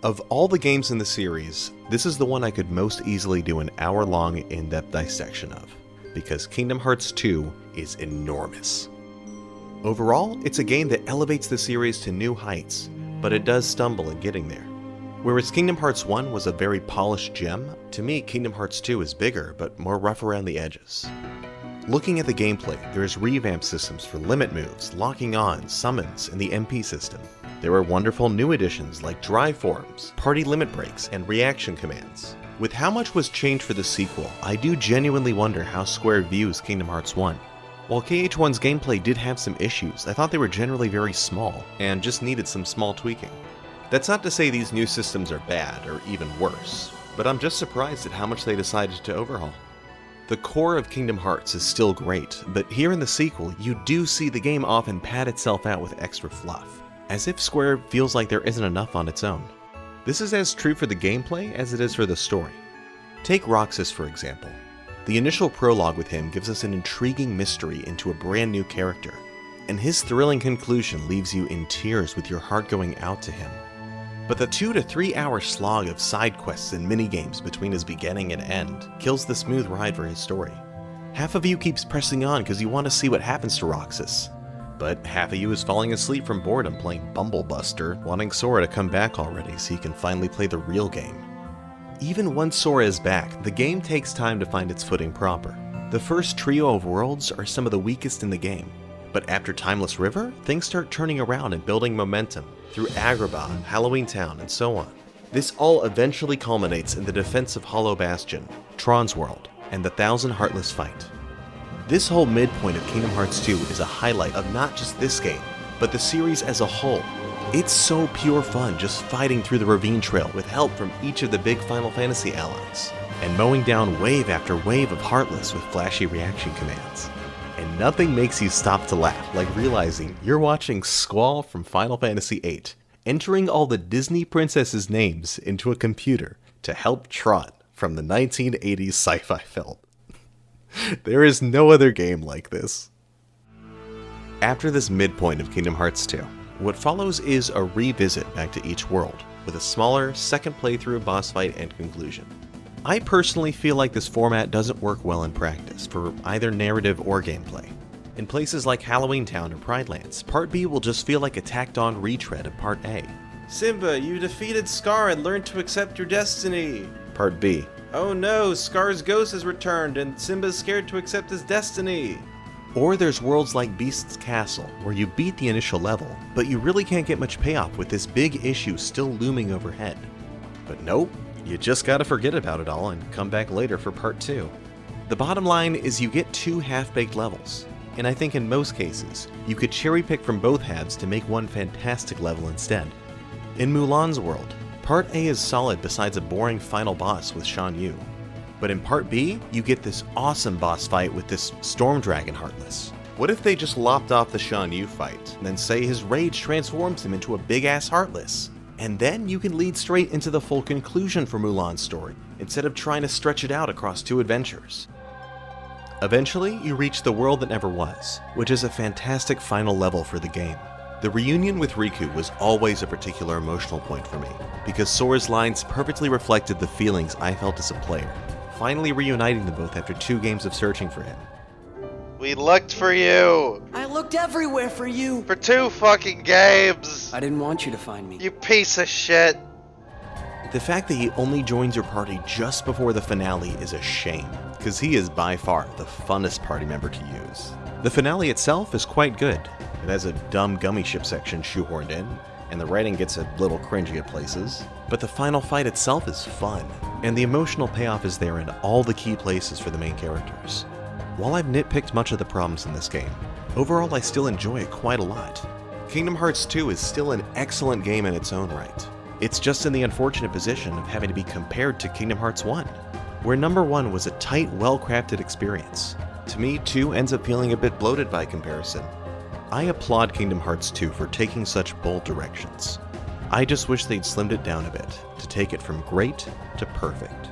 Of all the games in the series, this is the one I could most easily do an hour-long in-depth dissection of, because Kingdom Hearts 2 is enormous. Overall, it's a game that elevates the series to new heights, but it does stumble in getting there. Whereas Kingdom Hearts 1 was a very polished gem, to me Kingdom Hearts 2 is bigger, but more rough around the edges. Looking at the gameplay, there's revamped systems for limit moves, locking on, summons, and the MP system. There are wonderful new additions like drive forms, party limit breaks, and reaction commands. With how much was changed for the sequel, I do genuinely wonder how Square views Kingdom Hearts 1. While KH1's gameplay did have some issues, I thought they were generally very small, and just needed some small tweaking. That's not to say these new systems are bad, or even worse, but I'm just surprised at how much they decided to overhaul. The core of Kingdom Hearts is still great, but here in the sequel, you do see the game often pad itself out with extra fluff, as if Square feels like there isn't enough on its own. This is as true for the gameplay as it is for the story. Take Roxas for example. The initial prologue with him gives us an intriguing mystery into a brand new character, and his thrilling conclusion leaves you in tears with your heart going out to him. But the 2 to 3 hour slog of side quests and minigames between his beginning and end kills the smooth ride for his story. Half of you keeps pressing on because you want to see what happens to Roxas, but half of you is falling asleep from boredom playing Bumblebuster, wanting Sora to come back already so you can finally play the real game. Even once Sora is back, the game takes time to find its footing proper. The first trio of worlds are some of the weakest in the game, but after Timeless River, things start turning around and building momentum through Agrabah, Halloween Town, and so on. This all eventually culminates in the defense of Hollow Bastion, Tron's World, and the Thousand Heartless fight. This whole midpoint of Kingdom Hearts 2 is a highlight of not just this game, but the series as a whole. It's so pure fun just fighting through the Ravine Trail with help from each of the big Final Fantasy allies, and mowing down wave after wave of Heartless with flashy reaction commands. And nothing makes you stop to laugh like realizing you're watching Squall from Final Fantasy VIII, entering all the Disney princesses' names into a computer to help Tron from the 1980s sci-fi film. There is no other game like this. After this midpoint of Kingdom Hearts 2, what follows is a revisit back to each world, with a smaller second playthrough boss fight and conclusion. I personally feel like this format doesn't work well in practice for either narrative or gameplay. In places like Halloween Town or Pride Lands, Part B will just feel like a tacked-on retread of Part A. Simba, you defeated Scar and learned to accept your destiny. Part B. Oh no, Scar's ghost has returned and Simba's scared to accept his destiny. Or there's worlds like Beast's Castle, where you beat the initial level, but you really can't get much payoff with this big issue still looming overhead. But nope, you just gotta forget about it all and come back later for Part 2. The bottom line is you get 2 half-baked levels, and I think in most cases, you could cherry-pick from both halves to make one fantastic level instead. In Mulan's world, Part A is solid besides a boring final boss with Shan Yu. But in Part B, you get this awesome boss fight with this Storm Dragon Heartless. What if they just lopped off the Shan Yu fight, and then say his rage transforms him into a big-ass Heartless? And then you can lead straight into the full conclusion for Mulan's story, instead of trying to stretch it out across 2 adventures. Eventually, you reach the world that never was, which is a fantastic final level for the game. The reunion with Riku was always a particular emotional point for me, because Sora's lines perfectly reflected the feelings I felt as a player, finally reuniting them both after 2 games of searching for him. We looked for you! I looked everywhere for you! For 2 fucking games! I didn't want you to find me. You piece of shit! The fact that he only joins your party just before the finale is a shame, because he is by far the funnest party member to use. The finale itself is quite good. It has a dumb gummy ship section shoehorned in, and the writing gets a little cringy at places, but the final fight itself is fun, and the emotional payoff is there in all the key places for the main characters. While I've nitpicked much of the problems in this game, overall I still enjoy it quite a lot. Kingdom Hearts 2 is still an excellent game in its own right. It's just in the unfortunate position of having to be compared to Kingdom Hearts 1, where number 1 was a tight, well-crafted experience. To me, 2 ends up feeling a bit bloated by comparison. I applaud Kingdom Hearts 2 for taking such bold directions. I just wish they'd slimmed it down a bit to take it from great to perfect.